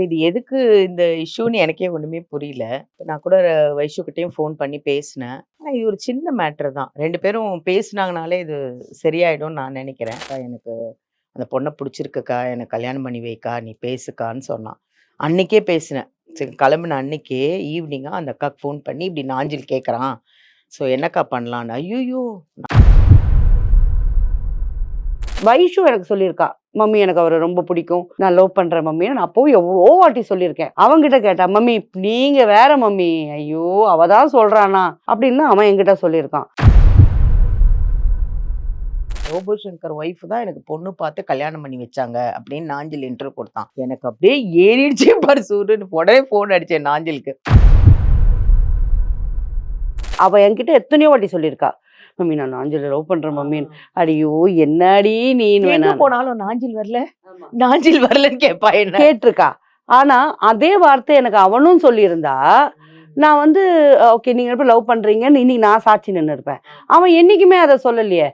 இது எதுக்கு இந்த இஷ்யூன்னு எனக்கே ஒண்ணுமே புரியல. நான் கூட வைஷுகிட்டயும் ஃபோன் பண்ணி பேசினேன். ஆனா இது ஒரு சின்ன மேட்டர் தான். 2 பேரும் பேசுனாங்கனாலே இது சரியாயிடும்னு நான் நெனைக்கிறேன். எனக்கு அந்த பொண்ண புடிச்சிருக்குக்கா, எனக்கு கல்யாணம் பண்ணி வைக்கா, நீ பேசுக்கான்னு சொன்னா. அன்னைக்கே பேசினேன். சரி கிளம்புன அன்னைக்கே ஈவினிங்கா அந்த அக்காக்கு ஃபோன் பண்ணி, இப்படி நாஞ்சில் கேட்கறான். ஸோ என்னக்கா பண்ணலான்னு. ஐய்யய்யோ! வைஷு எனக்கு சொல்லியிருக்கா, மம்மி எனக்கு அவரை ரொம்ப பிடிக்கும், நான் லவ் பண்றேன் மம்மி. நான் அப்பவும் எவ்வளோ வாட்டி சொல்லியிருக்கேன். அவங்கிட்ட கேட்டா, மம்மி நீங்க வேற மம்மி, ஐயோ அவ தான் சொல்றானா அப்படின்னு அவன் என்கிட்ட சொல்லியிருக்கான். ரோபோ சங்கர் ஒய்ஃப் தான் எனக்கு பொண்ணு பார்த்து கல்யாணம் பண்ணி வச்சாங்க அப்படின்னு நாஞ்சில் இன்டர்வியூ கொடுத்தான். எனக்கு அப்படியே ஏறிடுச்சே பாரு சூடுன்னு உடனே ஃபோன் அடிச்சேன் நாஞ்சிலுக்கு. அவ என்கிட்ட எத்தனையோ வாட்டி சொல்லியிருக்கா, மம்மி நான் நாஞ்சில லவ் பண்றேன் மம்மின்னு. அடியோ என்னடி நீன்னு எங்க போனாலும் நாஞ்சில் வரல, நாஞ்சில் வரலன்னு கேட்பா என்ன. கேட்டிருக்கா. ஆனா அதே வார்த்தை எனக்கு அவனும் சொல்லியிருந்தா, நான் வந்து ஓகே நீங்க எப்படி லவ் பண்றீங்கன்னு இன்னைக்கு நான் சாட்சி நின்று இருப்பேன். அவன் என்னைக்குமே அதை சொல்லலையே.